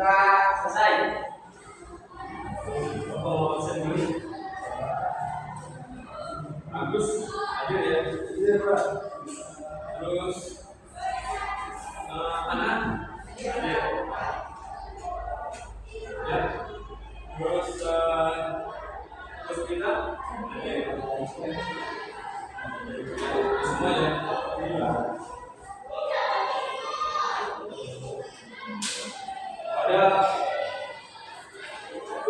Sudah selesai. Oh, sendiri. Bagus, aja ya. Iya, Pak. Terus anak, ya. Ya. Terus kita, ya. Semua ya. Pada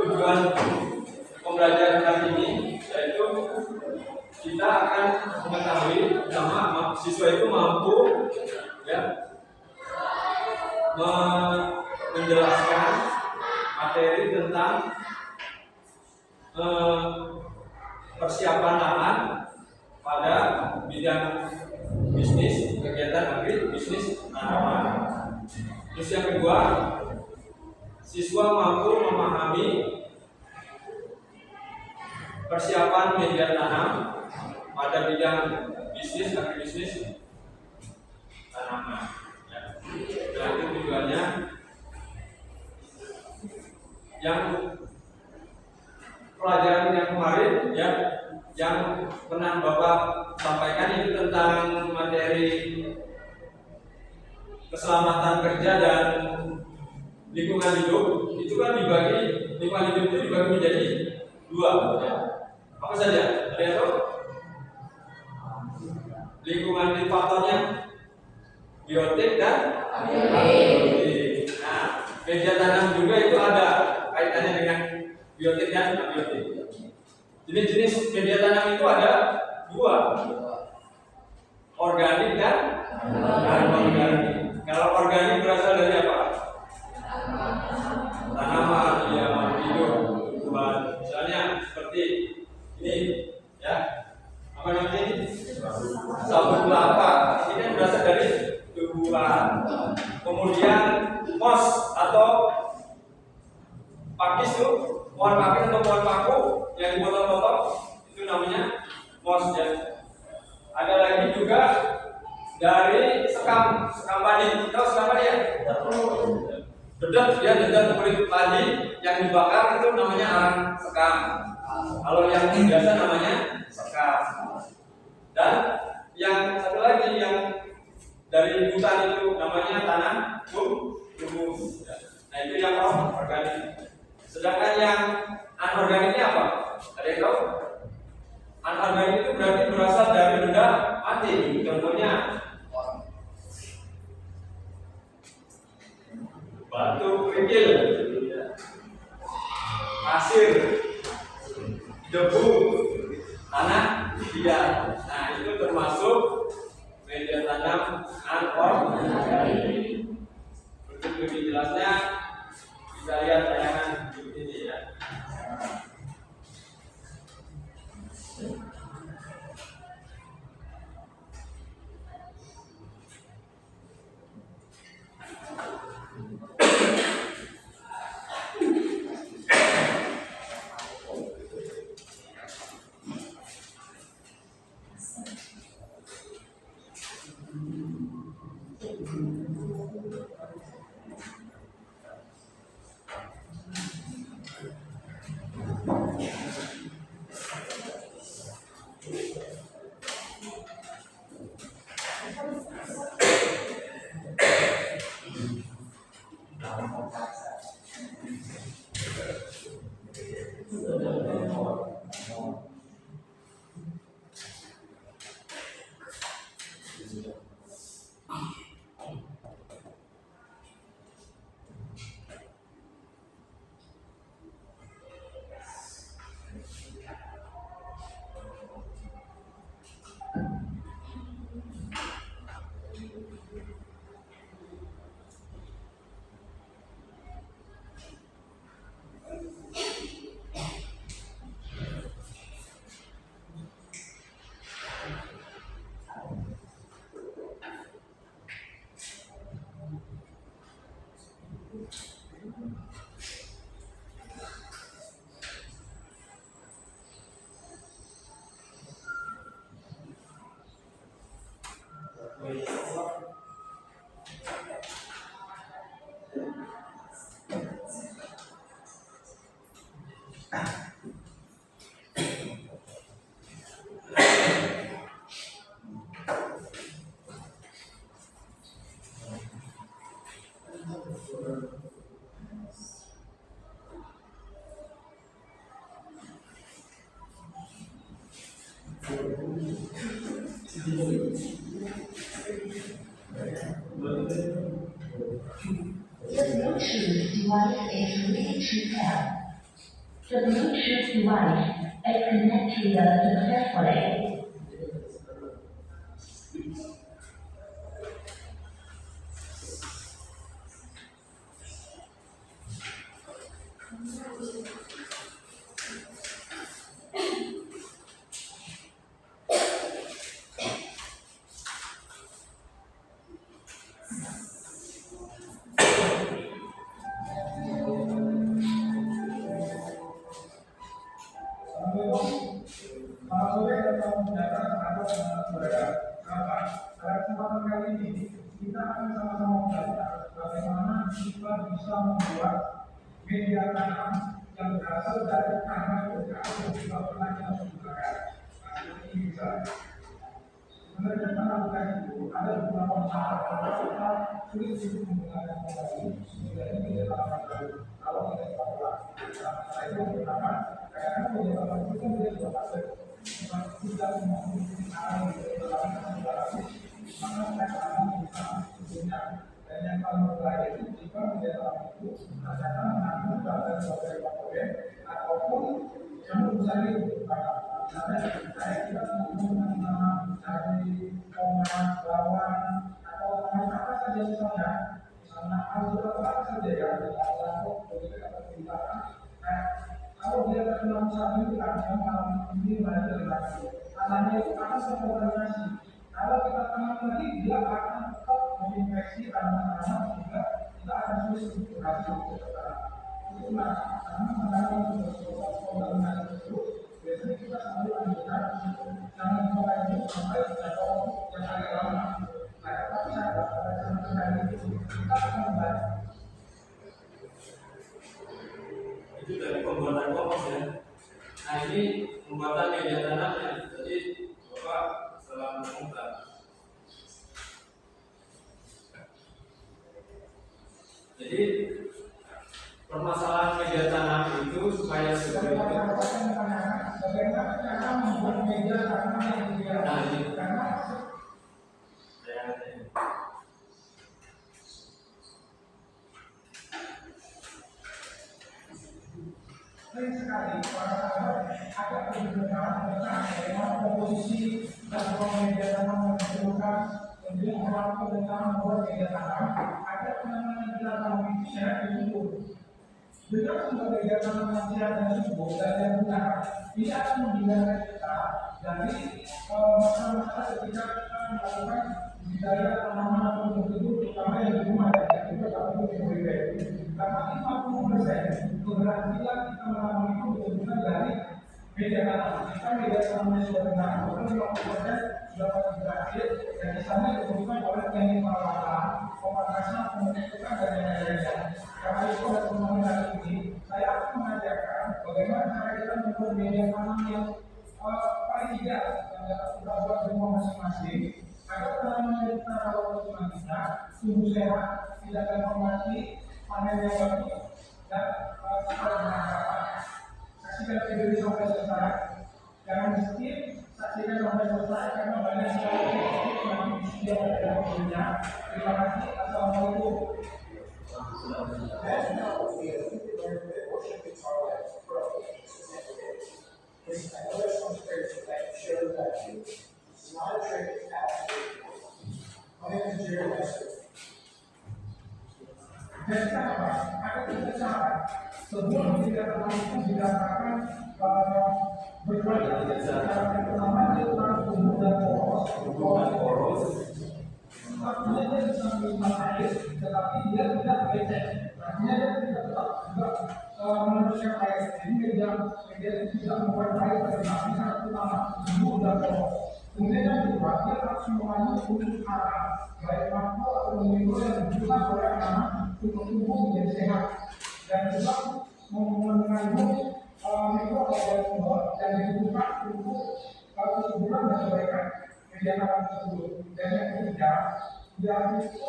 tujuan pembelajaran kali ini yaitu kita akan mengetahui sama siswa itu mampu ya menjelaskan materi tentang persiapan lahan pada bidang bisnis kegiatan agribisnis tanaman. Terus yang kedua, siswa mampu memahami persiapan media tanam pada bidang bisnis agribisnis tanaman. Ya. Nah, itu tujuannya. Yang pelajaran yang kemarin ya, yang pernah Bapak sampaikan itu tentang materi keselamatan kerja dan lingkungan hidup. Itu kan dibagi, lingkungan hidup itu dibagi menjadi dua ya. Apa saja? Ada yang tahu? Lingkungan hidup faktornya biotik dan abiotik. Nah, media tanam juga itu ada kaitannya dengan biotik dan abiotik. Jenis-jenis media tanam itu ada dua, organik dan anorganik. Kalau organik berasal dari apa? Tanaman yang hidup, tumbuhan. Misalnya seperti ini, ya. Apa namanya ini? Sabut kelapa. Ini kan berasal dari tumbuhan. Kemudian mos atau pakis itu, pohon pakis atau pohon paku yang dipotong-potong itu namanya mos ya. Ada lagi juga dari sekam padi. Tahu sekam padi ya? Dedak ya, dedak kulit padi yang dibakar itu namanya arang sekam. Kalau yang biasa namanya sekam. Dan yang satu lagi yang dari hutan itu namanya tanam humus. Nah, itu yang organik. Sedangkan yang anorganiknya apa? Ada yang tahu? Anorganik itu berarti berasal dari benda mati. Contohnya batu kerikil, pasir, debu, tanah liat. Nah, itu termasuk media tanam anorganik. Untuk lebih jelasnya bisa lihat tayangan berikut ini ya. The Bluetooth device is ready to pair. The Bluetooth device is connected successfully. Kesempatan kali ini kita akan sama-sama belajar bagaimana kita bisa membuat media tanam yang berasal dari tanah bekas yang kita pernah kita gunakan. Nah, ini bisa. Sebenarnya tanah bekas itu ada beberapa masalah karena kita sulit untuk menggunakan kembali menjadi media tanam baru. Kalau kita tahu, nah itu yang pertama. Karena media tanam itu kan dia sudah pasir. Tidak memiliki arah yang dalam maka mereka akan bisa punya dan yang paling berbahaya itu jika media tanam itu akan mengandung bakteri patogen ataupun yang misalnya misalnya saya tidak menggunakan tanam dari tomat, bawang atau tanaman apa saja misalnya alga apa saja ya atau begitu atau tindakan. Nah, kalau dia terkena usaha itu akan ini banyak lagi. Tanahnya itu akan terkontaminasi. Kalau kita tanam lagi, dia akan tetap menginfeksi tanaman-tanaman sehingga kita akan sulit untuk berhasil untuk tanam. Itulah karena menanam proses kontaminasi tersebut. Biasanya kita selalu anjurkan jangan mulai itu sampai atau yang agak lama. Nah, tapi saat pada kesempatan itu kita akan membantu. Itu dari pembuatan kompos ya. Nah ini pembuatan media tanamnya. Jadi Bapak setelah menemukan. Jadi permasalahan media tanam itu supaya seperti itu. Bagaimana cara membuat media tanam yang ideal? Nah ini Karena sering sekali para sahabat ada perbedaan tentang bagaimana komposisi dan media tanam yang diperlukan, kemudian orang tentang membuat media tanam. Ada penanaman media tanam itu secara diukur. Dengan sumber media tanam yang sehat dan subur dan yang benar, ini akan menghindarkan kita dari masalah-masalah ketika kita melakukan budidaya tanaman atau tumbuh terutama yang di rumah dan juga kalau di berbeda. Karena 50% keberhasilan kita menanam itu benar-benar dari media tanam. Jika media tanamnya sudah benar, maka 50% sudah pasti berhasil dan di sana ditentukan oleh teknik perawatan, pemanasan, pembentukan dan lain-lainnya. Karena itu pada pertemuan hari ini saya akan mengajarkan bagaimana cara kita membuat media tanam yang paling tidak yang dapat kita buat di rumah masing-masing agar tanaman yang kita rawat nantinya tumbuh sehat, tidak gampang mati, panen yang bagus dan cepat bermanfaat. Saksikan video ini sampai selesai. Jangan di skip, saksikan sampai selesai karena banyak sekali tips yang bisa ada dalam videonya. Terima kasih. Assalamualaikum. Jadi apa? Ada tiga cara. Sebelum kita itu dikatakan berbagai cara. Pertama dia harus tumbuh dan poros. Artinya dia bisa menyimpan air, tetapi dia tidak becek. Artinya dia tidak tetap juga meneruskan air. Jadi dia tidak membuat air tetapi sangat utama tumbuh dan poros. Kemudian yang kedua, dia harus mengandung unsur hara, baik makro atau mikro yang dibutuhkan oleh anak untuk tubuh menjadi sehat. Dan juga mengandung mikro yang dibutuhkan untuk kesuburan dan kebaikan media tanam tersebut. Dan yang ketiga, dia itu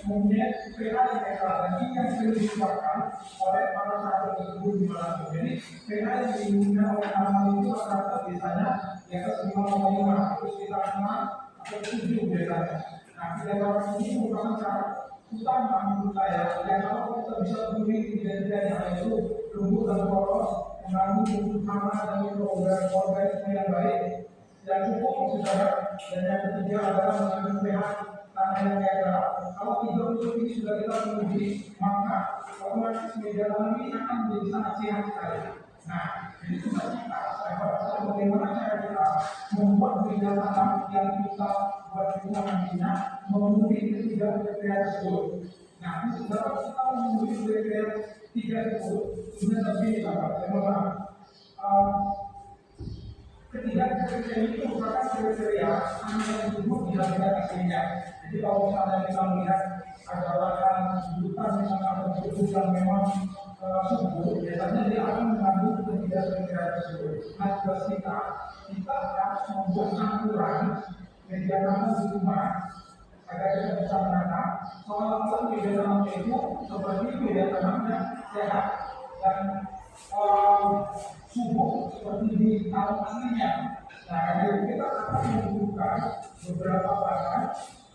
Kemudian pH yang netral, dan ini yang sering dikeluarkan oleh para sahabat tersebut di malam. Jadi pH yang diinginkan oleh tanaman itu rata-rata biasanya di atas 5,5 atau sekitar 6 atau 7 biasanya. Nah, pH ini merupakan cara utama menurut saya yang kalau kita bisa penuhi tiga-tiganya, yaitu lembut dan poros, mengandung unsur hama dan mikroorganisme yang baik, yang cukup saudara, dan yang ketiga adalah mengandung pH tanah yang netral. Kalau tiga unsur ini sudah kita penuhi, maka otomatis media tanam ini akan menjadi sangat sehat sekali. Nah, jadi tugas kita, saya bagaimana cara kita membuat media tanam yang kita buat di rumah nantinya memenuhi ketiga kriteria tersebut. Nah, ini saudara, kita memenuhi kriteria tiga tersebut. Sebenarnya begini, sahabat, saya mohon ketiga kriteria itu merupakan kriteria yang disebut di habitat aslinya. Jadi kalau misalnya kita melihat ada lahan hutan misalnya ada hutan yang memang subur, biasanya dia akan mengandung ketiga kriteria tersebut. Nah, tugas kita harus membuat campuran media tanam di rumah agar kita bisa menanam seolah-olah media tanam itu seperti media tanam yang sehat dan subur seperti di tahun aslinya. Nah, jadi kita akan membutuhkan beberapa bahan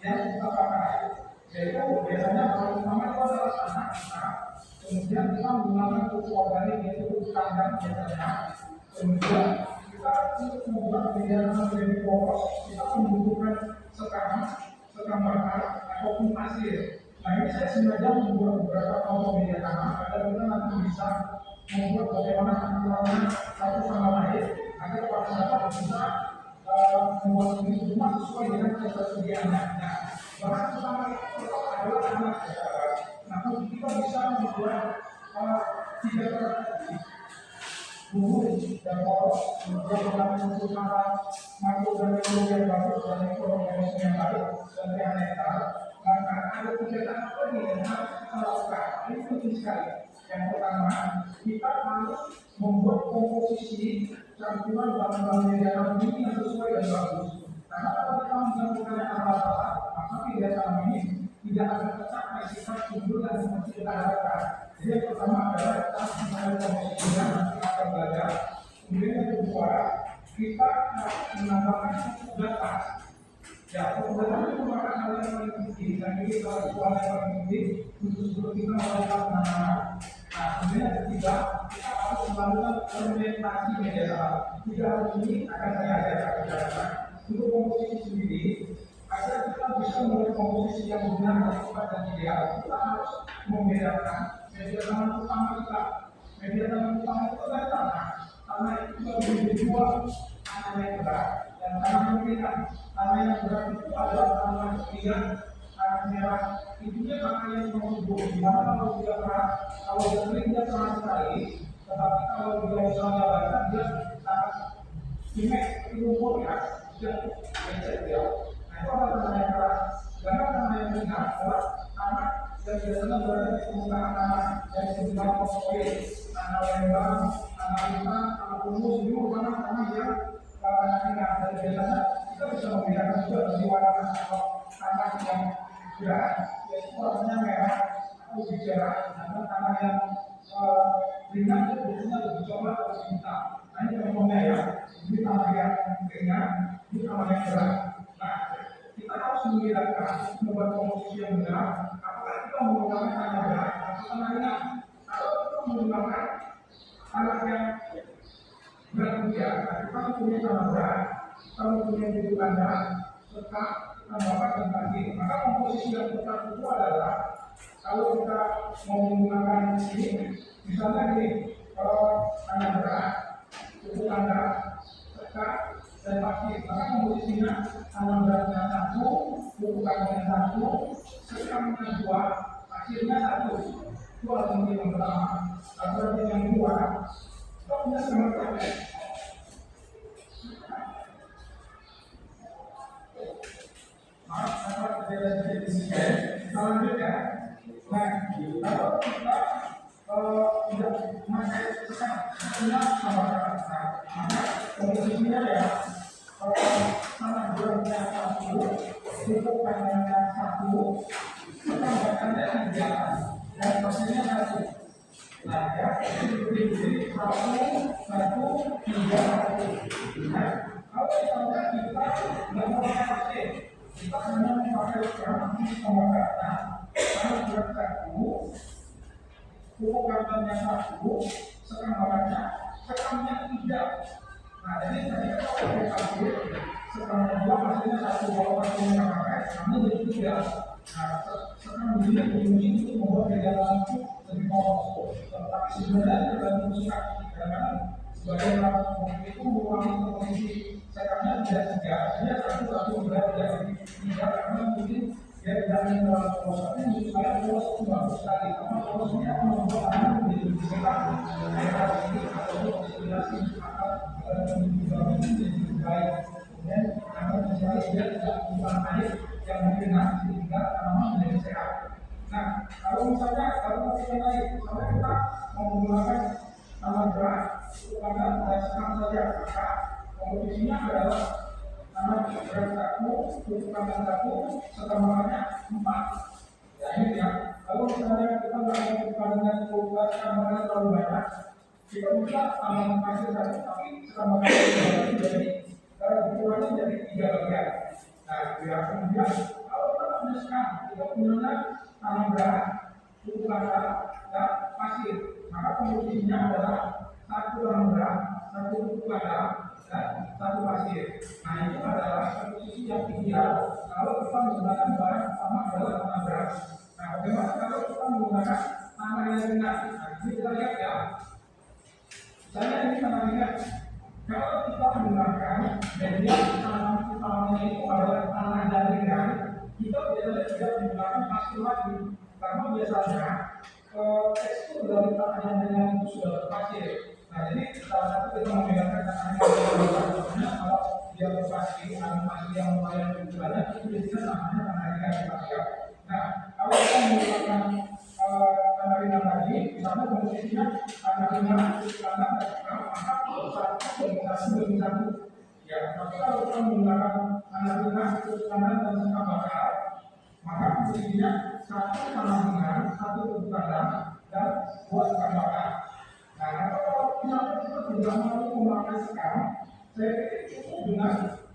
yang kita pakai, yaitu biasanya bahan utama itu adalah tanah kita, kemudian kita menggunakan pupuk organik yaitu pupuk kandang biasanya, kemudian kita untuk membuat media tanam lebih poros kita membutuhkan sekam bakar ataupun pasir. Nah, ini saya sengaja membuat beberapa contoh media tanam agar kita nanti bisa membuat bagaimana campurannya satu sama lain agar para sahabat bisa membuat ini semua sesuai dengan ketersediaannya. Nah, bahan utama itu adalah tanah. Nah, kita bisa membuat tiga tadi bumbu dan poros, kemudian menggunakan unsur hara, makro dan mikro yang bagus dan mikroorganisme yang baik dan yang netral. Maka ada kegiatan apa nih yang harus kita lakukan? Ini penting sekali. Yang pertama, kita harus membuat komposisi campuran bahan-bahan media tanam ini yang sesuai dan bagus. Karena kalau kita mencampurkan yang salah, maka media tanam ini tidak akan tercapai sifat subur dan seperti kita harapkan. Jadi yang pertama adalah kita harus mengenal komposisinya, nanti akan belajar. Kemudian yang kedua, kita harus menambahkan pupuk batas. Ya, pupuk batas itu merupakan hal yang paling penting. Dan ini salah satu hal yang paling penting untuk kita melakukan penanaman. Nah, kemudian yang ketiga, kita harus melakukan fermentasi media tanam. Tiga hal ini akan saya ajarkan. Untuk komposisi sendiri, agar kita bisa membuat komposisi yang benar dan tepat dan ideal, kita harus membedakan media tanam utama kita. Media tanam utama itu adalah tanah. Tanah itu menjadi dua, tanah yang berat dan tanah yang ringan. Tanah yang berat itu adalah tanah ringan, tanah merah. Intinya tanah yang subur. Dimana kalau dia berat, kalau dia kering dia sama sekali. Tetapi kalau dia misalnya basah, dia sangat simek seperti lumpur ya. Dia lecet dia. Nah, itu adalah tanah yang keras. Karena tanah yang ringan adalah tanah yang biasanya berada di permukaan tanah yang disebut fosfoid, tanah lembang, tanah hitam, tanah humus, ini merupakan tanah yang ringan. Dan biasanya kita bisa membedakan juga dari warna tanah yang berat, yaitu warnanya merah atau lebih cerah, dan tanah yang ringan itu biasanya lebih coklat atau hitam. Nah, ini contohnya ya, ini tanah yang ringan, ini tanah yang berat. Nah, kita harus membedakan membuat komposisi yang benar. Apakah kita menggunakan tanah berat atau tanah ringan, atau kita menggunakan tanah yang berat juga. Nah, kita mempunyai tanah berat, kita mempunyai bibit kandang, serta tambahkan dan pasir. Maka komposisi yang tepat itu adalah kalau kita mau menggunakan ini, misalnya ini, kalau tanah berat, bibit kandang, serta dan pasir, maka komposisinya tanah beratnya 1, bubuk kandangnya 1, sekamnya 2, pasirnya 1. Itu alternatif yang pertama. Alternatif yang kedua, kita punya sama sekali. Maaf, saya berbeda sedikit di sini. Selanjutnya, nah, kalau kita tidak memakai sekam, kita sama maka komposisinya ya tanah beratnya 1, pupuk kandangnya 1, Sekambakannya 3 dan pasirnya 1. Nah, ya, jadi 1, 3, 1. Nah, kalau misalnya kita nggak mau pakai pasir, kita hanya memakai sekarang sekambakan. Nah, kalau berat 1, pupuk karbonnya 1, sekamnya 3. Nah, jadi tadi kita pakai pasir, sekamnya 2, pasirnya 1. Kalau pasirnya nggak pakai, sekamnya jadi 3. Nah, sekam ini berfungsi untuk membuat pegangan lebih polos. Tapi sebenarnya tergantung sikap karena sebagai alat mobil itu mengurangi posisi sekamnya tidak 3, hanya 1 berat tidak 3 karena mungkin dia tidak ingin terlalu polos. Tapi menurut saya polos itu bagus sekali karena polosnya akan membuat anak menjadi lebih sehat. Daerah ini atau konsolidasi akan menjadi lebih baik. Kemudian akan mencari dia tidak mengubah air yang mungkin sehingga tanaman menjadi sehat. Nah, kalau misalnya kita naik, misalnya kita mau menggunakan tanaman berat, pada sekam saja, maka komposisinya adalah tanaman berat 1, pupuk 1, sekambangannya 4. Ya ini ya. Kalau misalnya kita nggak mau dengan pupuk sekambangannya terlalu banyak, kita bisa tanaman pasir saja, tapi sekambangannya jadi ukurannya jadi 3 bagian. Nah, kemudian kalau kita menuliskan kita punya tanam berat, pupuk dan pasir, maka komposisinya adalah 1 tanam berat, 1 pupuk dan 1 pasir. Nah, itu adalah komposisi yang ideal kalau kita menggunakan bahan utama adalah tanam berat. Nah, bagaimana kalau kita menggunakan tanah yang ringan? Nah, ini kita lihat ya. Misalnya ini tanah ringan. Kalau kita menggunakan media tanaman itu adalah tanah dan ringan, kita biasanya tidak menggunakan pasir lagi karena biasanya tekstur dari tanah yang ringan itu sudah berpasir. Nah, jadi salah satu kita membedakan tanah yang ringan kalau dia berpasir, ada pasir yang lumayan banyak, itu biasanya namanya tanah ringan berpasir. Nah, kalau kita menggunakan tanah ringan lagi, misalnya komposisinya tanah ringan, tanah satu. Ya, maka kalau kita menggunakan tanah ringan, tanah dan sekam bakar, maka komposisinya 1 tanah ringan, 1 pupuk tanah dan 2 sekam bakar. Nah, kalau misalnya kita tidak mau memakai sekam, saya pikir cukup dengan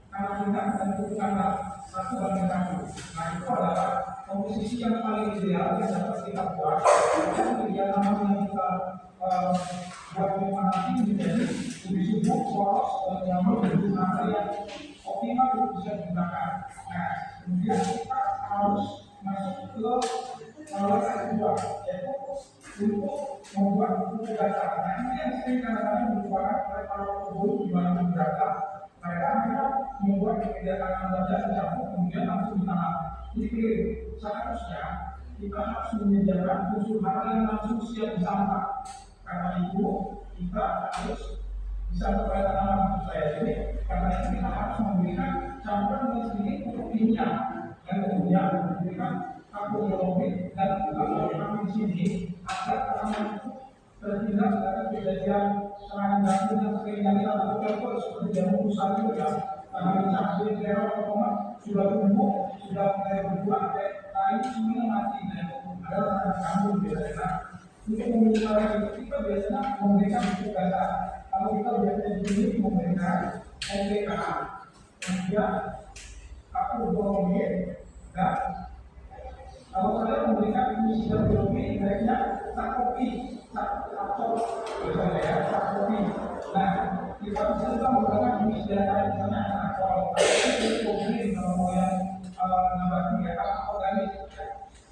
tanah ringan dan pupuk tanah 1:1. Nah, itu adalah komposisi yang paling ideal yang dapat kita buat. Dan ideal nama yang kita buat nanti menjadi lebih subur, polos, dan nyaman menggunakan yang optimal untuk bisa digunakan. Nah, kemudian kita harus masuk ke langkah kedua, yaitu untuk membuat buku data. Nah, ini yang sering kadang-kadang dilupakan oleh para pemburu di mana data. Mereka membuat kebijakan saja dicampur kemudian langsung ditanam. Ini keliru. Seharusnya kita harus menyediakan unsur hara yang langsung siap disantap. Karena itu kita harus bisa kepada tanaman saya. Jadi karena itu kita harus memberikan campuran yang sedikit untuk minyak dan kemudian memberikan agrobiologis dan juga di sini agar tanaman itu terhindar dari kejadian serangan jamur yang sering kali kita lakukan seperti jamur pusat itu ya. Tanaman cabai, terong, tomat sudah tumbuh, sudah mulai berbuah, kain semuanya mati dan adalah tanaman jamur biasanya. Untuk memulai itu kita biasanya memberikan pupuk data. Kalau kita biasanya di sini memberikan NPK, kemudian agrobiologi dan kalau saya memberikan fungsi biologi, baiknya sakopi, misalnya ya, sakopi. Nah, kita bisa juga menggunakan fungsi data misalnya kalau kopi kalau mau yang nambah ya organik.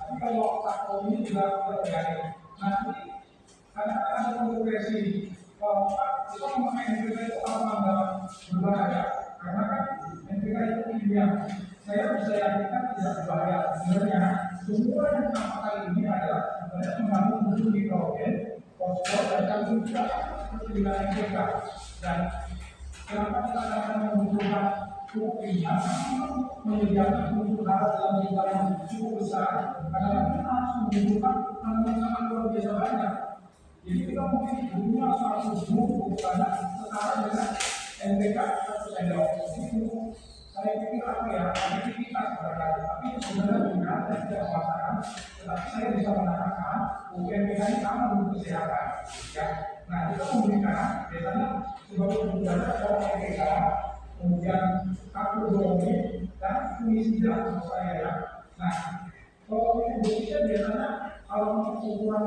Tapi kalau sakopi ini juga organik. Nanti karena ada kontroversi, kita memakai NPK itu apa berbahaya? Karena kan NPK itu kimia. Saya bisa yakinkan tidak berbahaya. Sebenarnya semua yang sama kali ini adalah sebenarnya mengandung unsur nitrogen, fosfor dan kalsium juga seperti dengan NPK. Dan kenapa kita akan membutuhkan pupuk kimia? Menyediakan unsur hara dalam jumlah yang cukup besar. Karena kita harus membutuhkan tanaman sangat luar biasa banyak. Jadi kita mungkin punya 100 pupuk tanah setara dengan NPK 1 sendok. Ini pupuk saya pikir apa ya, aktivitas barangkali, tapi itu sebenarnya benar, saya tidak mengatakan, tetapi saya bisa mengatakan UMPK ini aman untuk kesehatan, ya. Nah, kita memberikan biasanya sebagai penjara ada UMPK, kemudian kartu ekonomi dan femisida untuk saya ya. Nah, kalau Indonesia biasanya kalau untuk ukuran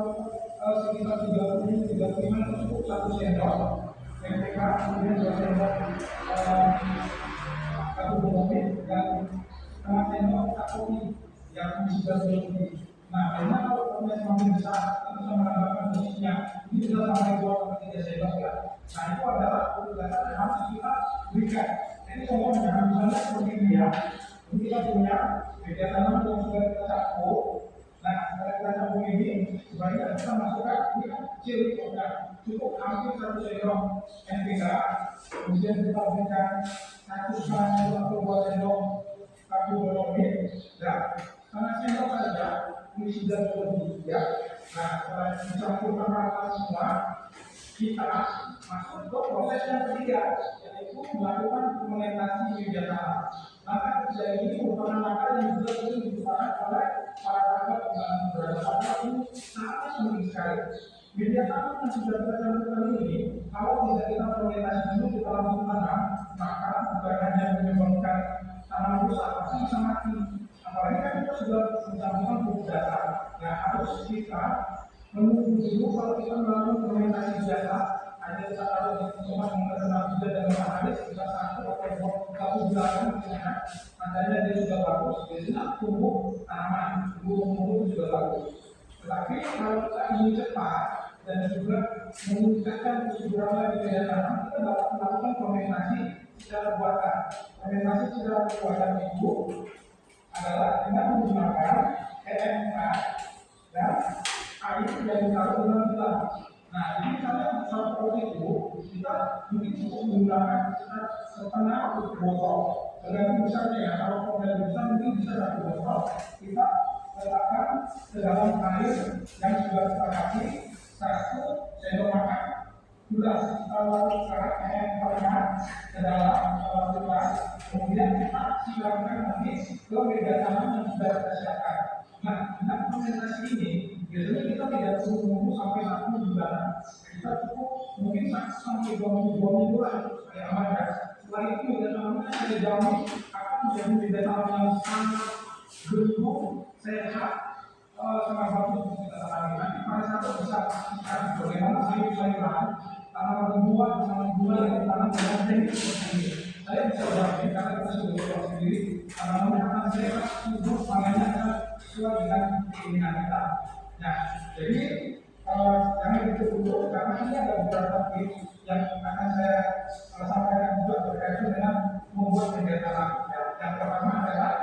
sekitar 35 itu cukup 1 sendok MPK, kemudian 2 sendok satu bonofit dan setengah sendok kopi yang sudah berlebih. Nah, karena kalau kopinya semakin besar, kita bisa menambahkan dosisnya. Ini bisa sampai 2-3 sendok ya. Nah, itu adalah kebiasaan yang harus kita berikan. Jadi contohnya, misalnya seperti ini ya. Ini kita punya media tanam yang sudah kita campur. Nah, setelah kita campur ini, sebaiknya kita masukkan ini kecil, cukup hampir 1 sendok NPK. Kemudian kita berikan 1 atau 2 sendok kartu bonofit ya, setengah sendok saja ini sudah berlebih ya. Nah, setelah dicampurkan rata semua, kita masuk ke proses yang ketiga, yaitu melakukan fermentasi media tanam. Maka kerja ini merupakan langkah yang juga sering digunakan oleh para pakar dalam beberapa ini sangat penting sekali. Media tanam yang sudah kita campurkan ini, kalau tidak kita fermentasi dulu kita langsung tanam, maka bukan hanya menyebabkan tanaman rusak, pasti bisa mati. Apalagi kan kita sudah mencampurkan pupuk dasar. Nah, harus kita menunggu dulu kalau kita melakukan fermentasi biasa, ada kita taruh di cuma mengenal juga dan matahari sekitar 1 bulan, tandanya dia sudah bagus, biasanya tumbuh tanaman, tumbuh juga bagus. Tetapi kalau kita ingin cepat dan juga meningkatkan kesuburan di media tanam, kita dapat melakukan fermentasi secara buatan. Fermentasi secara buatan itu adalah dengan menggunakan EMK dan air yang ditaruh dalam gelas. Nah, ini misalnya satu itu kita mungkin cukup menggunakan setengah botol. Tergantung besarnya ya. Kalau formula besar mungkin bisa 1 botol. Kita letakkan ke dalam air yang sudah kita kasih 1 sendok makan gula. Kita letakkan air panas ke dalam gelas. Kemudian kita siramkan nanti ke media tanam yang sudah kita siapkan. Nah, dengan fermentasi ini biasanya kita tidak perlu menunggu sampai 1 bulan. Kita cukup mungkin 1 sampai 2 minggu supaya aman ya. Setelah itu media tanamnya saya jamin akan menjadi media tanam yang sangat gemuk, sehat, sangat bagus untuk kita tanami. Nanti pada saat besar kan bagaimana sayur-sayuran, tanaman buah yang ditanam dengan teknik seperti ini. Saya bisa jamin karena kita sudah tahu sendiri tanaman akan sehat, subur, panennya akan sesuai dengan keinginan kita. Nah, jadi jangan ditutup karena ini ada beberapa tips yang akan saya sampaikan juga berkaitan dengan membuat media tanam. Yang pertama adalah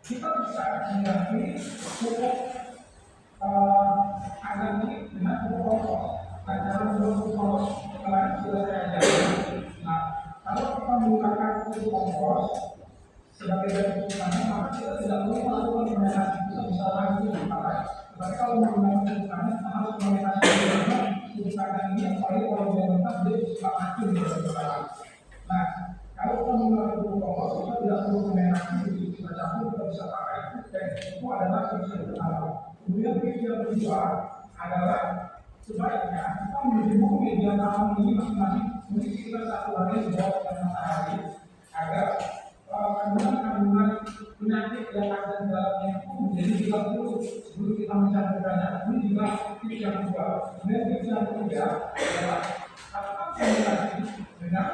kita bisa mengganti pupuk organik dengan pupuk kompos. Nah, cara membuat pupuk kompos kemarin sudah saya ajarkan. Nah, kalau kita menggunakan pupuk kompos sebagai bahan pupuk tanam, maka kita tidak perlu melakukan fermentasi. Kita bisa langsung dipakai. Tetapi kalau menggunakan pupuk tanam, kita harus fermentasi karena pupuk tanam ini yang paling kalau dia mentah dia bisa racun di dalam tanam. Nah, kalau kita menggunakan pupuk kompos, kita tidak perlu fermentasi. Kita campur, kita bisa pakai itu adalah tips yang pertama. Kemudian tips yang kedua adalah sebaiknya kita menjemur media tanam ini masing-masing mungkin sekitar 1 hari di bawah sinar matahari agar kandungan penyakit yang ada di dalamnya itu menjadi hilang dulu sebelum kita mencampurkannya. Ini juga tips yang kedua. Kemudian tips yang ketiga adalah lakukan komunikasi dengan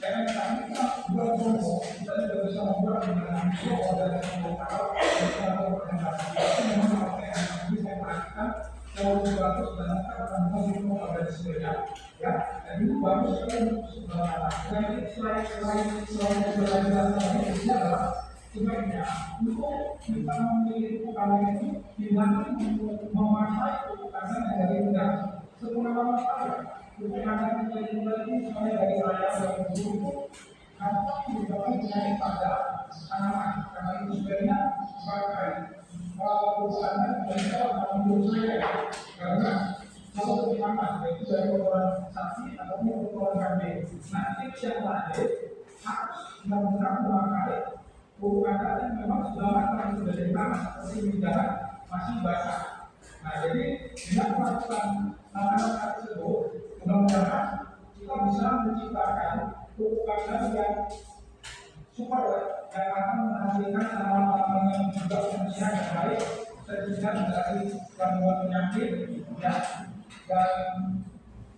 kami kita buat kompos, kita juga bisa membuat dengan dan lokal kita berkomunikasi. Itu memang apa yang kami saya perhatikan jauh lebih bagus dan akan membantu organisasinya. Ya, dan itu bagus sekali untuk sebenarnya. Dan selain pembelajaran ini adalah sebaiknya untuk kita memiliki pupuk itu tidak memakai pupuk yang dari rendah. Sepuluh lama sekali. Pupuk yang dari rendah itu misalnya dari raya dan buruk Dampak menyebabkan penyakit pada tanaman. Karena itu sebenarnya sebagai perusahaan mereka menurut saya karena kalau pertama yaitu dari kotoran sapi ataupun kotoran kambing. Nah, tips yang terakhir harus benar-benar memakai pupuk kandang yang memang sudah matang, sudah dari tanah seperti misalnya masih basah. Nah, jadi dengan melakukan tanaman tersebut, mudah-mudahan kita bisa menciptakan pupuk kandang yang supaya yang akan menghasilkan tanaman-tanaman yang juga fungsinya yang baik, terhindar dari gangguan penyakit dan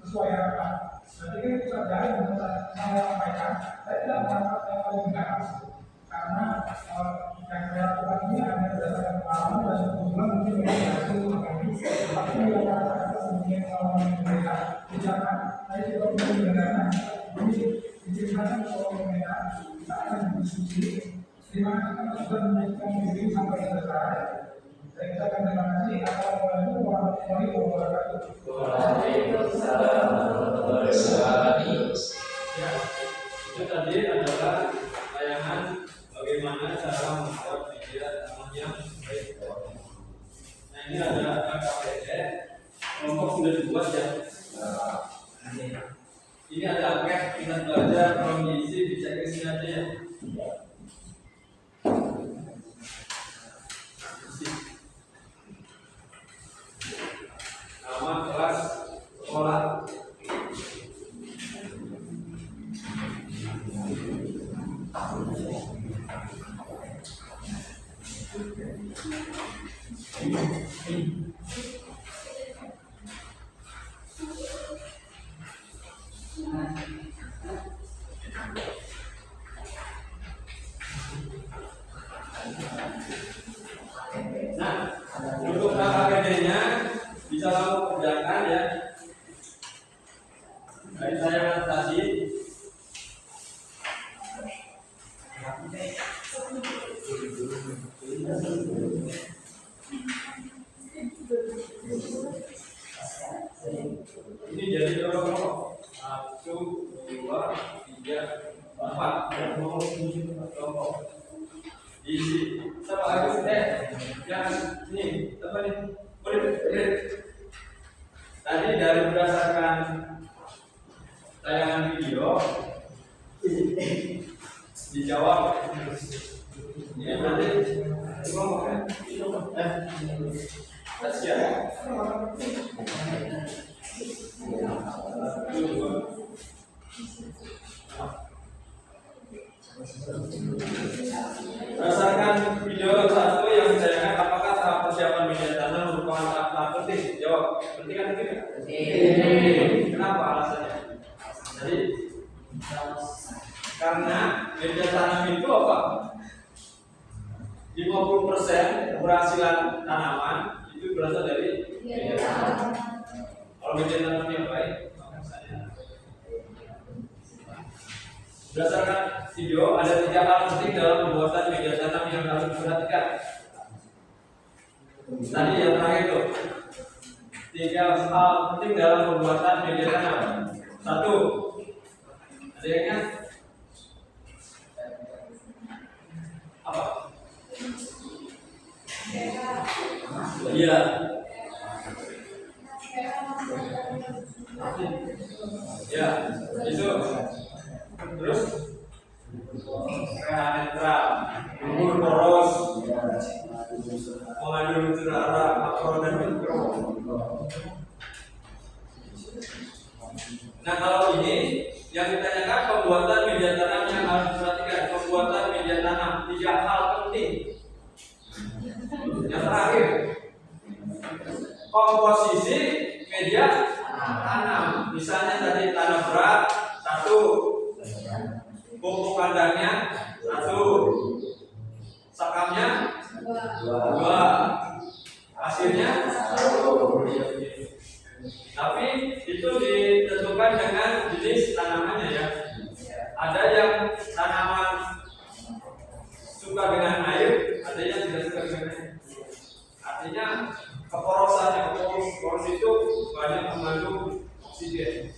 sesuai harapan. Jadi kan itu saja yang bisa saya sampaikan. Saya tidak merasa saya paling benar karena yang saya lakukan ini hanya berdasarkan pengalaman dan kebetulan mungkin memang hasil kami. Tapi yang kata-kata mungkin pengalaman mereka, misalkan saya juga mungkin mendengarkan ini diceritakan soal mereka, kita akan berdiskusi. Terima kasih sudah menyaksikan video sampai selesai. Saya ucapkan terima kasih. Assalamualaikum warahmatullahi wabarakatuh. Waalaikumsalam warahmatullahi wabarakatuh. Ya, itu tadi adalah tayangan bagaimana cara membuat video namanya baik. Nah, ini ada KKPD, kelompok sudah dibuat ya. Ini ada angket kita belajar kondisi di checklist aja ya. Nama kelas sekolah. Nah, untuk KKPD-nya bisa kamu kerjakan ya. Dari saya tadi. Ini jadi kelompok 1, 2, 3, 4 kelompok. Isi. Siapa lagi yang ini apa nih? Boleh. Tadi dari berdasarkan tayangan video dijawab. Ini berarti kelompok ya? Siap. Berdasarkan video 1 yang ditayangkan, apakah tahap persiapan media tanam merupakan tahap penting? Jawab. Penting kan tidak? Kenapa alasannya? Jadi karena media tanam itu apa? 50% keberhasilan tanaman itu berasal dari media tanam. Kalau media tanam yang baik, maka saya berdasarkan video ada 3 hal penting dalam pembuatan media tanam yang harus diperhatikan. Tadi yang terakhir itu 3 hal penting dalam pembuatan media tanam. 1, ada yang ingat? Apa? Iya. Ya, itu. Terus pH netral, umur poros, mengandung unsur hara, makro dan mikro. Nah, kalau ini yang ditanyakan pembuatan media tanam yang harus diperhatikan, pembuatan media tanam 3 hal penting. Yang terakhir, komposisi media tanam. Misalnya tadi tanah berat 1, pupuk kandangnya 1, sakamnya 2, hasilnya 1. Tapi itu ditentukan dengan jenis tanamannya ya. Ada yang tanaman suka dengan air, ada yang tidak suka dengan air. Artinya keporosannya, poros itu banyak mengandung oksigen.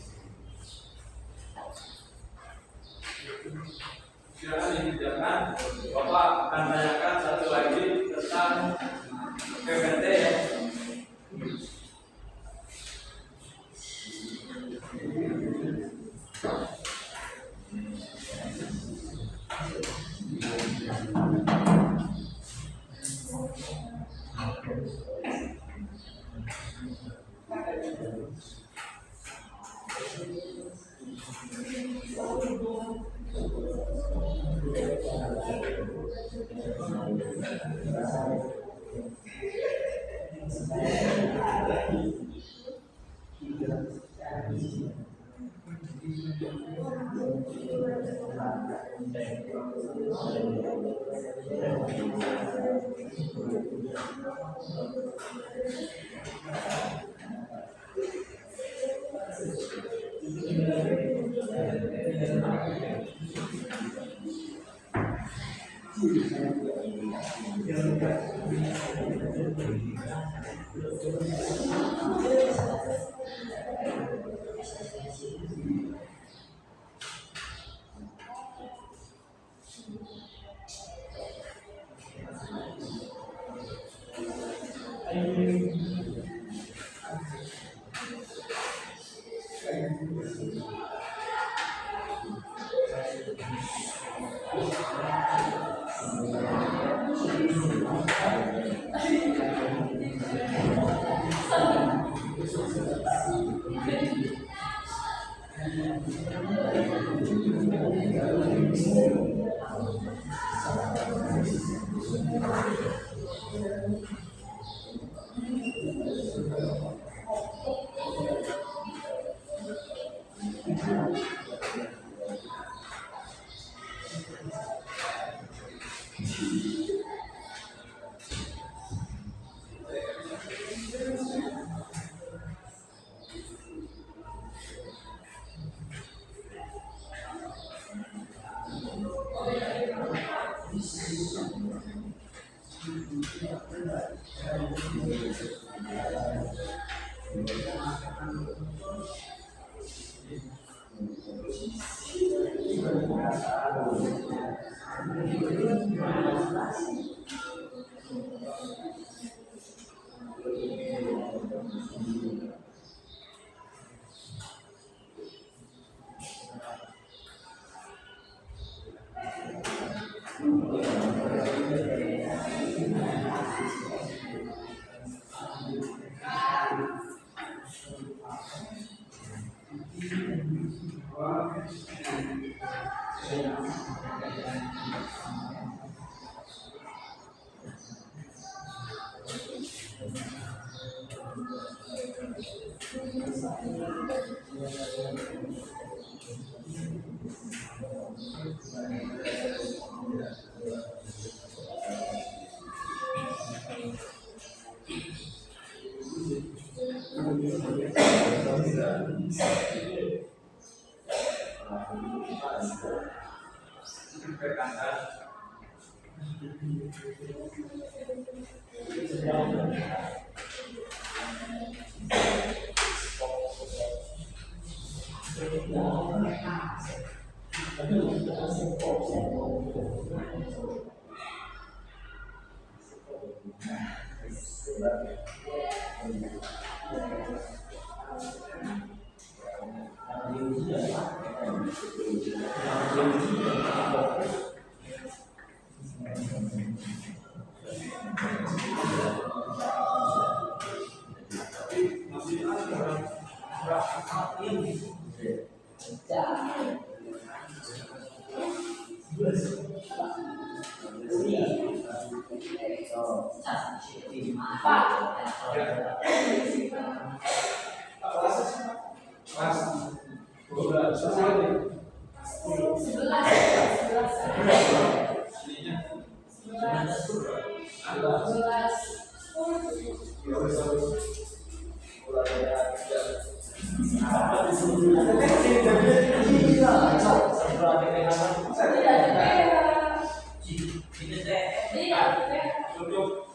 Untuk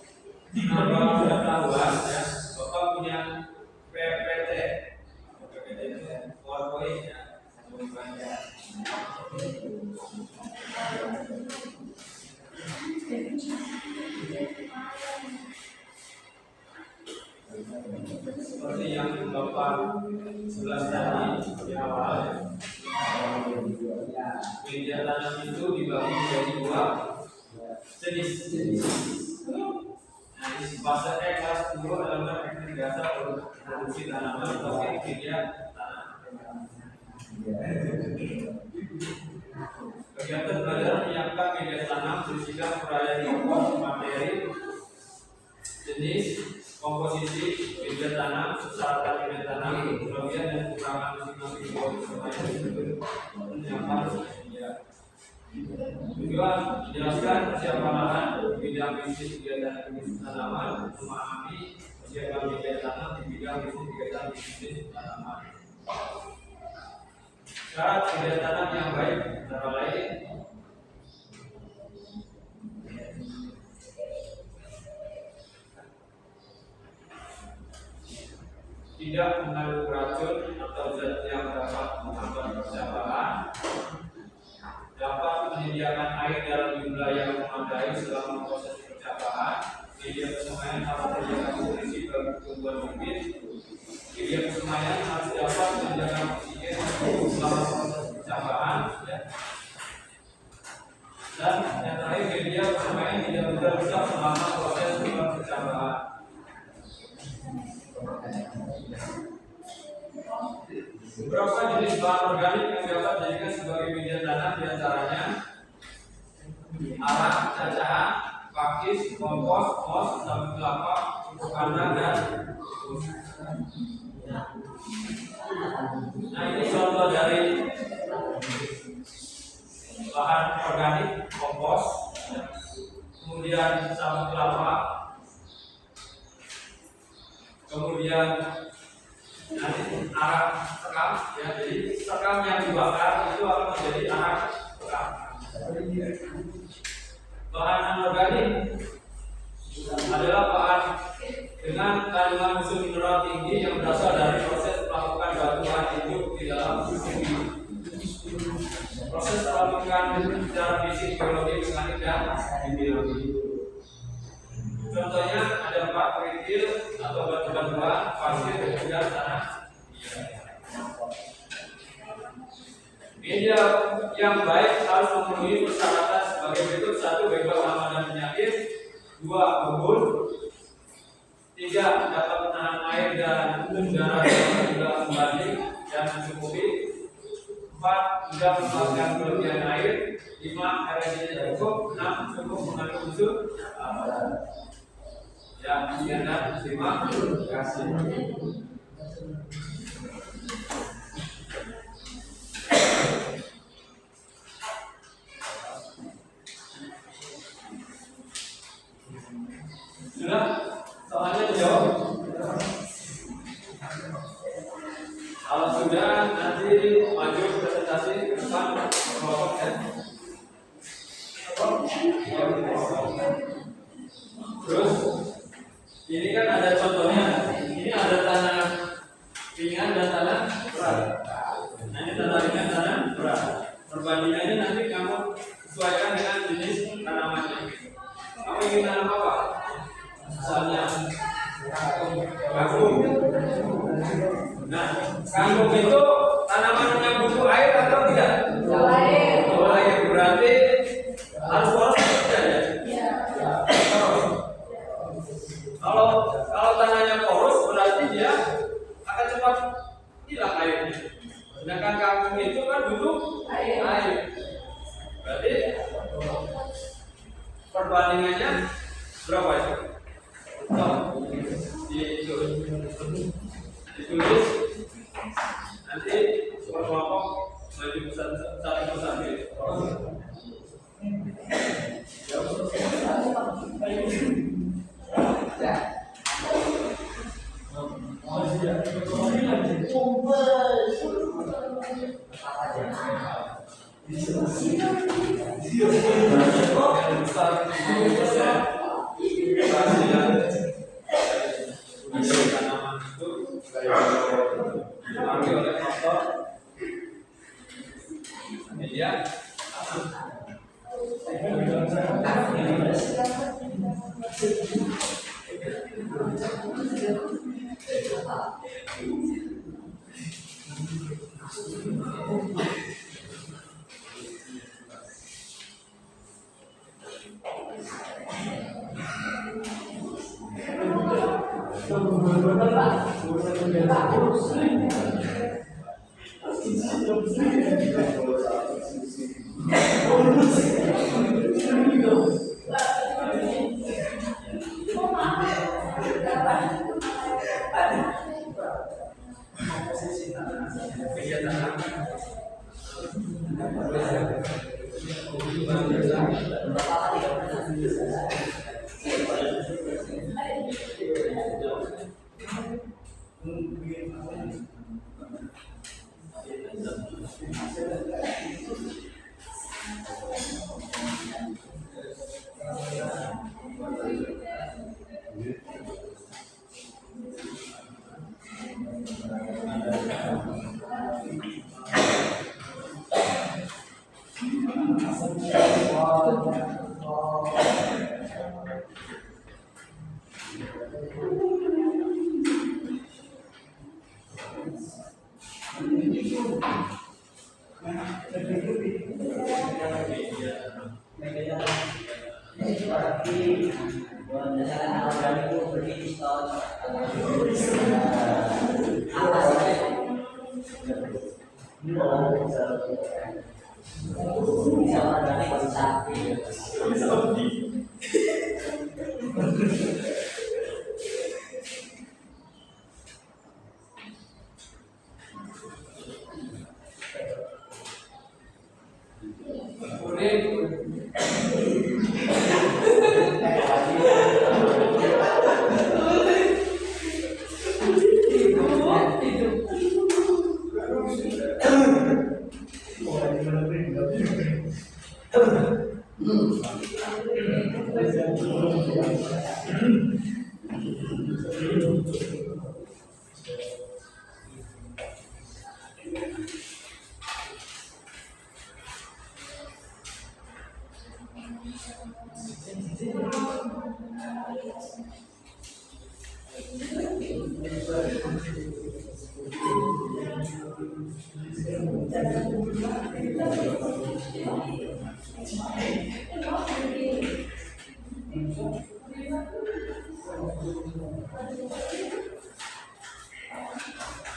nama pengetahuan ya, Bapak punya PPT, PPT itu PowerPoint ya, seperti yang Bapak 11 tadi di awal. Media tanam itu dibagi menjadi dua jenis. Nah, di fase kelas 10 adalah teknik dasar produksi tanaman atau media tanam. Kegiatan belajar menyiapkan media tanam berisikan uraian pokok, materi, jenis, komposisi media tanam, persyaratan media tanam, kelebihan dan kekurangan masing-masing tujuan menjelaskan persiapan lahan bidang bisnis kegiatan bisnis tanaman, memahami persiapan media tanam di bidang bisnis kegiatan bisnis tanaman. Syarat media tanam yang baik antara lain tidak mengandung racun atau zat yang dapat menghambat percambahan, dapat menyediakan air dalam jumlah yang memadai selama proses percambahan, media persemaian harus terjaga nutrisi bagi pertumbuhan bibit, media persemaian harus dapat menjaga oksigen selama proses percambahan, dan yang terakhir media persemaian tidak merusak selama proses percambahan. Beberapa jenis bahan organik yang dapat dijadikan sebagai media tanam diantaranya arang, cacahan, pakis, kompos, mos, sabun kelapa, pupuk kandang, dan nah ini contoh dari bahan organik, kompos, kemudian sabun kelapa, kemudian nanti arang sekam, ya, jadi sekam yang dibakar itu akan menjadi arang sekam. Bahan anorganik adalah bahan dengan kandungan unsur mineral tinggi yang berasal dari proses melakukan batuan hidup di dalam bumi. Proses melakukan secara fisik, biologi, mekanik, dan biologi. Contohnya ada 4 kerikil atau batu-batuan, pasir, dan tanah. Media yang baik harus memenuhi persyaratan sebagai berikut: 1. Bebas hama dan penyakit, 2. Unggul, 3. Dapat menahan air dan udara yang juga membanding dan mencukupi, 4. Tidak memanfaatkan kelebihan air, 5. Aerasinya cukup, 6. Cukup mengandung unsur ya, sekian dan terima kasih. Sudah? Soalnya dijawab? Kalau sudah, nanti maju presentasi ke depan kelompok ya. Terus ini kan ada contohnya. Ini ada tanah ringan dan tanah berat. Nah, ini tanah ringan, tanah berat. Perbandingannya nanti kamu sesuaikan dengan jenis tanamannya. Kamu ingin tanam apa? Misalnya kangkung. Nah, kangkung itu tanaman yang butuh air atau tidak? Air. Oh, air berarti harus poros tidak ya? Kalau tanahnya poros berarti dia akan cepat hilang airnya. Sedangkan kangkung itu kan butuh air. Berarti perbandingannya berapa itu? Ditulis nanti kelompok maju satu persatu.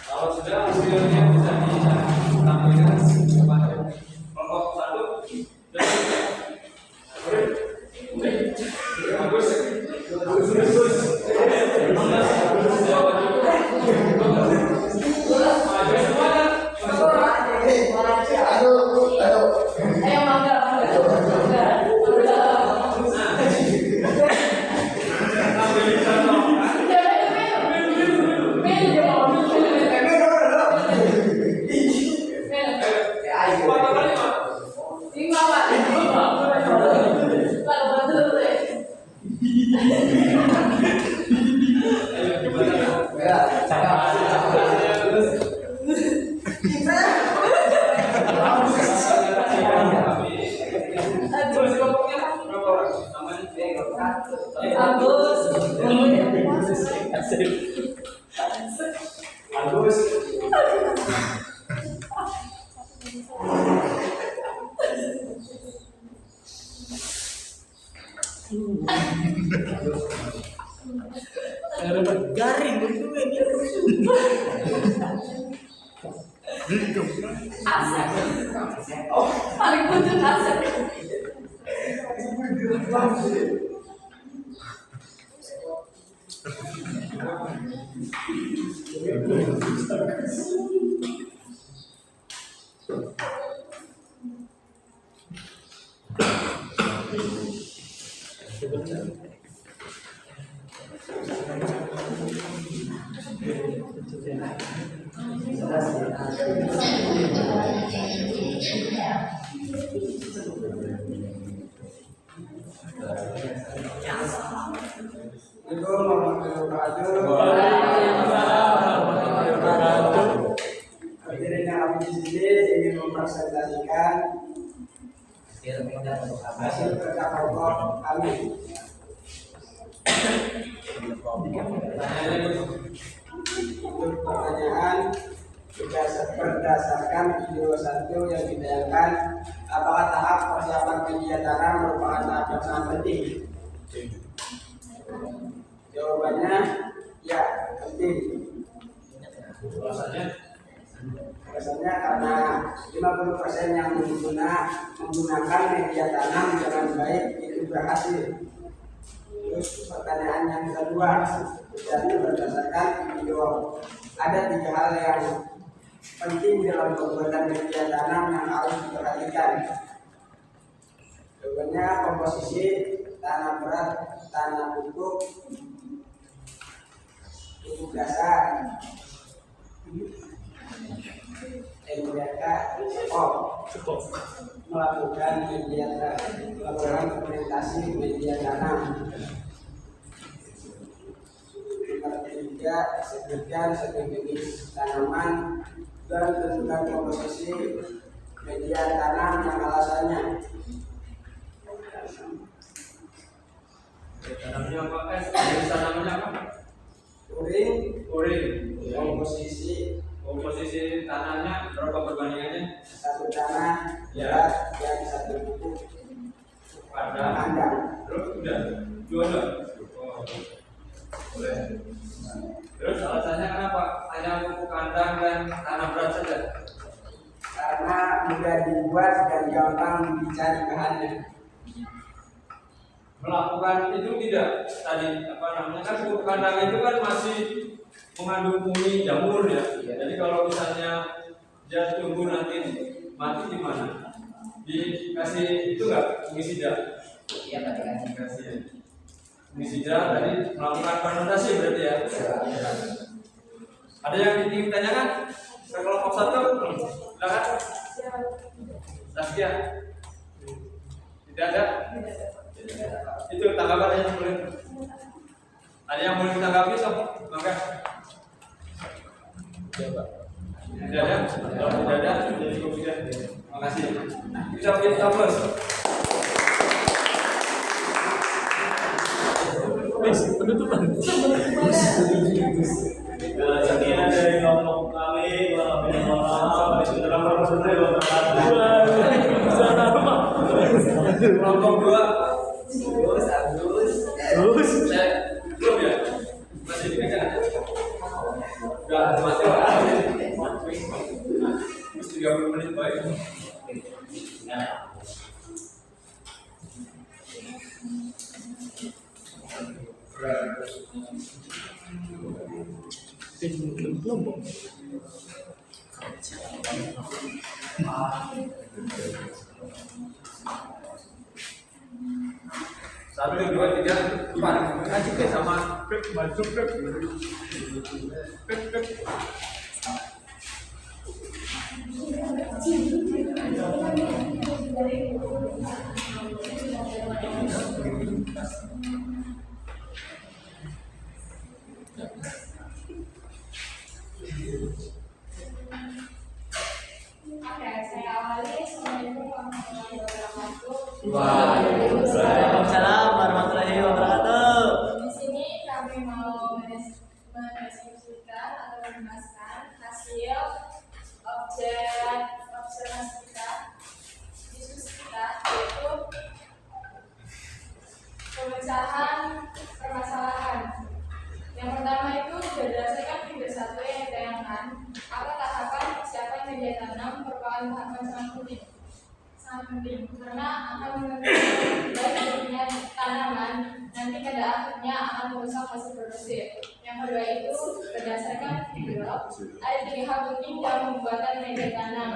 Kalau sudah hasilnya bisa ditampilkan kepada kelompok satu dan bagus. Garing itu ini. Asap. Oh, paling butuh asap. Hadirin yang kami di sini ingin mempresentasikan hasil kerja kelompok kami. Untuk pertanyaan berdasarkan video 1 yang ditayangkan, apakah tahap persiapan media tanam merupakan tahap yang sangat penting? Jawabannya ya, penting. Alasannya karena 50% yang menggunakan media tanam dengan baik itu berhasil. Terus pertanyaan yang kedua, jadi berdasarkan video, ada 3 hal yang penting dalam pembuatan media tanam yang harus diperhatikan. Jawabannya komposisi, tanah berat, tanah pupuk dasar, melakukan melakukan fermentasi media tanam. Nomor 3, sebutkan satu jenis tanaman dan tentukan komposisi media tanam yang alasannya. Tanamnya apa? Jenis tanamnya apa? Urin, komposisi tanahnya berapa perbandingannya? satu tanah Ya. berat dan satu pupuk kandang. Terus udah dua. Oh, boleh. Terus alasannya kenapa hanya pupuk kandang dan tanah berat saja? Karena mudah dibuat dan gampang dicari bahannya. Melakukan itu tidak tadi apa namanya kan pupuk kandang itu kan masih mengandung bumi jamur ya. Jadi kalau misalnya dia tumbuh nanti mati di mana? Dikasih itu nggak fungisida? Iya, Dikasih fungisida. Tadi melakukan fermentasi berarti ya. Ada yang ingin ditanyakan? Ke kelompok 1, silakan. Saskia. Tidak ada? Itu tanggapan yang boleh. Ada yang boleh ditanggapi sob? Maka. Tidak ada? Kalau tidak ada, sudah cukup sudah. Terima kasih. Bisa kita plus. Penutupan. Sekian dari kelompok kami, Kelompok 2. Terus Belum ya? Masih dipegang? Udah masih Terus 30 menit baik. Kelompok. 1, 2, 3, 4. Kan juga sama. Oke, saya awali. Assalamualaikum warahmatullahi wabarakatuh. Waalaikumsalam warahmatullahi wabarakatuh. Di sini kami mau mendiskusikan atau menjelaskan hasil objek observasi kita, diskusi kita, yaitu pemecahan permasalahan. Yang pertama itu berdasarkan video 1 yang ditayangkan, apa tahapan persiapan media tanam merupakan tahapan sangat penting karena akan menentukan baik buruknya tanaman nanti pada akhirnya akan merusak hasil produksi. Yang kedua itu berdasarkan video, ada 3 hal penting dalam pembuatan media tanam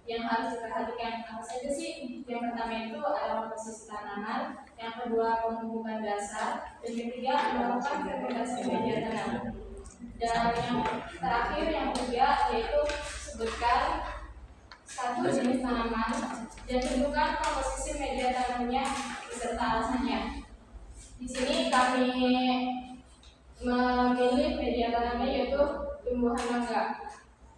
yang harus diperhatikan. Apa saja sih? Yang pertama itu adalah posisi tanaman, yang kedua pemupukan dasar, dan yang ketiga melakukan fermentasi media tanam. Dan yang terakhir yang ketiga yaitu sebutkan 1 jenis tanaman dan tentukan komposisi media tanamnya beserta alasannya. Di sini kami memilih media tanamnya yaitu tumbuhan mangga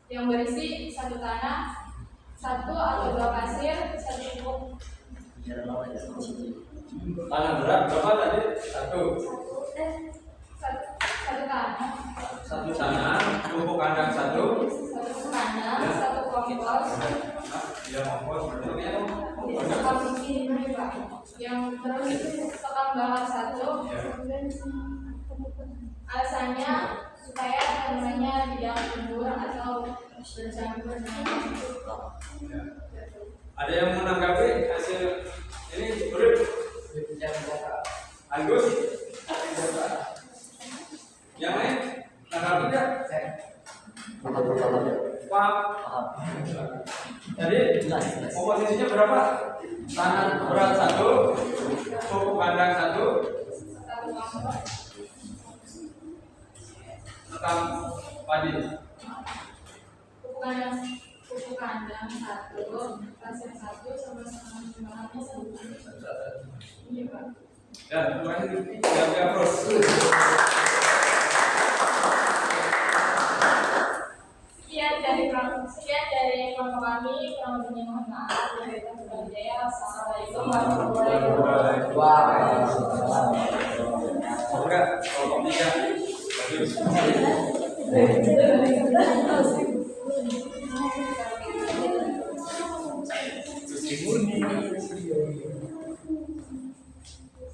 yang berisi 1 tanah, 1 atau 2 pasir, 1 pupuk. Tanah berat berapa tadi? 1. Satu tanah, 1 tanah, pupuk kandang 1. 1 tanah, 1 kompos, Ya, kompos berarti ya. sekam ini Pak. Yang terus sekam bakar 1. Alasannya supaya tanamannya tidak gembur atau bercampur dengan pupuk. Ada yang mau menanggapi hasil ini? Urip? Agus? Yang lain? Tanggapi tidak? Paham? Jadi komposisinya berapa? Tanah berat 1, pupuk kandang 1, sekam padi. Pupuk kandang 1, pasir 1, sama timbangannya 1. Iya Pak. Ya, terima kasih. Siap-siap terus. Sekian dari kelompok kami, kurang lebihnya mohon maaf. Assalamualaikum warahmatullahi wabarakatuh. Enggak, kelompok 3.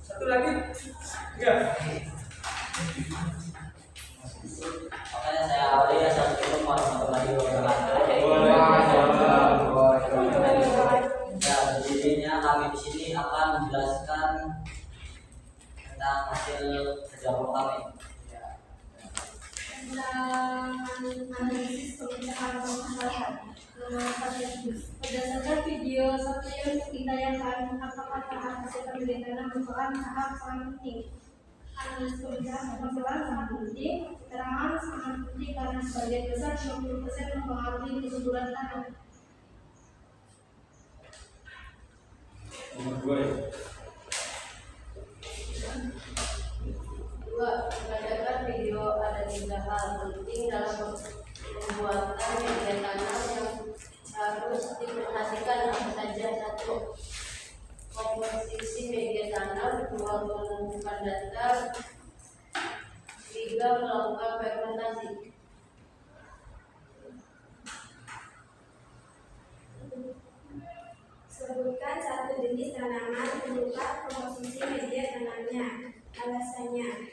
Satu lagi? Enggak. Makanya saya awali ya, assalamualaikum warahmatullahi wabarakatuh. Ya, jadinya kami di sini akan menjelaskan tentang hasil kerja kami. Analisis pemecahan permasalahan. Berdasarkan video satu yang ditayangkan, apakah tahap hasil penelitian merupakan tahap paling penting? Analisis pemecahan permasalahan sangat penting. Keterangan sangat penting karena sebagian besar 90% mempengaruhi kesuburan tanah. Nomor 2 ya. Berdasarkan video ada 3 hal penting dalam pembuatan media tanam yang harus diperhatikan apa saja. 1. Komposisi media tanam. 2. Mengumpulkan data. 3. Melakukan fermentasi. Sebutkan satu jenis tanaman penyebab komposisi media tanamnya. Alasannya: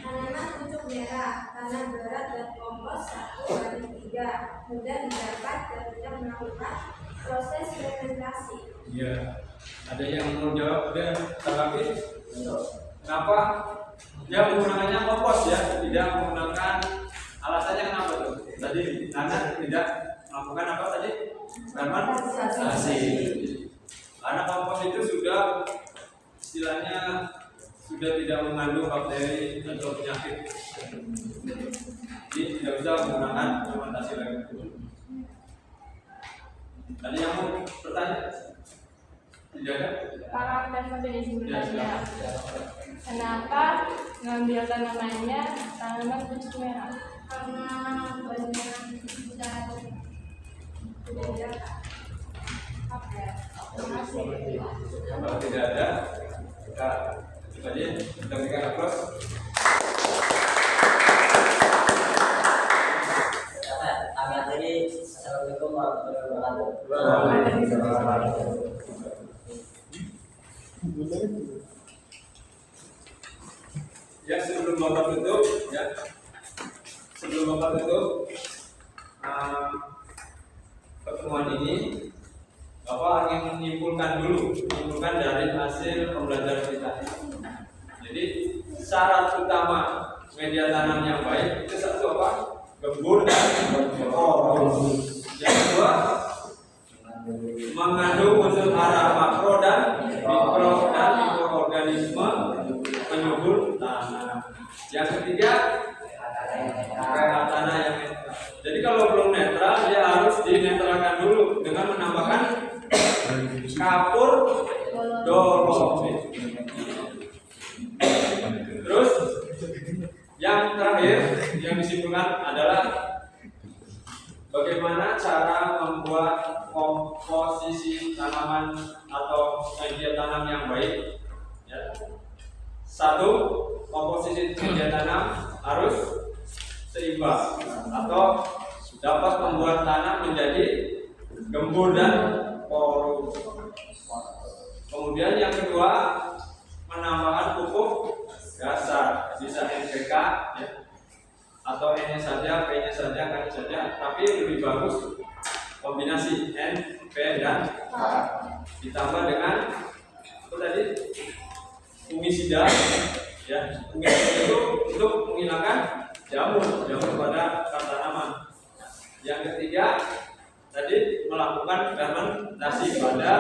tanaman pucuk merah, tanah berat dan kompos 1/3, mudah didapat dan mudah melakukan proses fermentasi. Iya. Ada yang mau jawab? Ada tanggapi? Kenapa dia menggunakannya kompos ya? Tidak menggunakan, alasannya kenapa tuh? Tadi tanah tidak melakukan apa tadi? Fermentasi. Karena kompos itu sudah istilahnya sudah tidak mengandung bakteri atau penyakit, jadi tidak bisa menggunakan fermentasi lagi. Tadi yang mau bertanya? Tidak ada? Para telepon dari sebenarnya. Kenapa ngambil tanamannya tanaman pucuk merah? Karena banyak sudah Kalau tidak ada, kita coba aja kita berikan aplaus. Kami akhiri. Assalamualaikum warahmatullahi wabarakatuh. Ya, sebelum Bapak tutup, ya, sebelum Bapak tutup pertemuan ini, Bapak ingin menyimpulkan dari hasil pembelajaran kita. Jadi syarat utama media tanam yang baik itu satu apa? Gembur dan korum. Yang kedua, mengandung unsur hara makro dan mikroorganisme penyubur tanah. Yang ketiga, pH tanah yang netral. Jadi kalau belum netral, dia harus dinetralkan dulu dengan menambahkan kapur dolomit. Terus yang terakhir yang disimpulkan adalah bagaimana cara membuat komposisi tanaman atau media tanam yang baik. Ya. 1. Komposisi media tanam harus seimbang atau dapat membuat tanah menjadi gembur dan korum. Kemudian yang kedua, menambahkan pupuk dasar, bisa NPK ya, atau N-nya saja, P-nya saja, K-nya saja, tapi lebih bagus kombinasi N, P, dan K ditambah dengan apa tadi? Fungisida, ya. Fungisida itu untuk menghilangkan jamur pada tanaman. Yang ketiga tadi melakukan fermentasi pada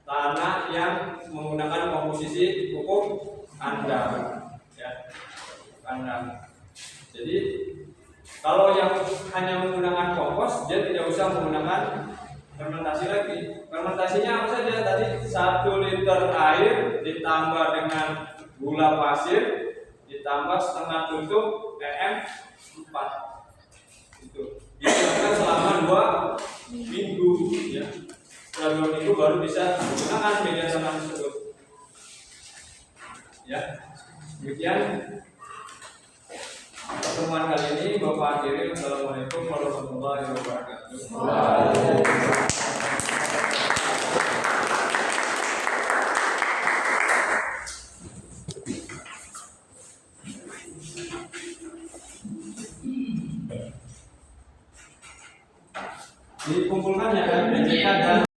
tanah yang menggunakan komposisi pupuk kandang, ya, kandang. Jadi kalau yang hanya menggunakan kompos, dia tidak usah menggunakan fermentasi lagi. Fermentasinya apa saja tadi? 1 liter air ditambah dengan gula pasir ditambah setengah tutup PM4. Itu dilakukan selama 2 minggu, ya. Setelah 2 minggu baru bisa menggunakan media tanam tersebut. Ya, demikian pertemuan kali ini. Bapak akhiri. Assalamualaikum warahmatullahi wabarakatuh. Dikumpulkan ya kan, dan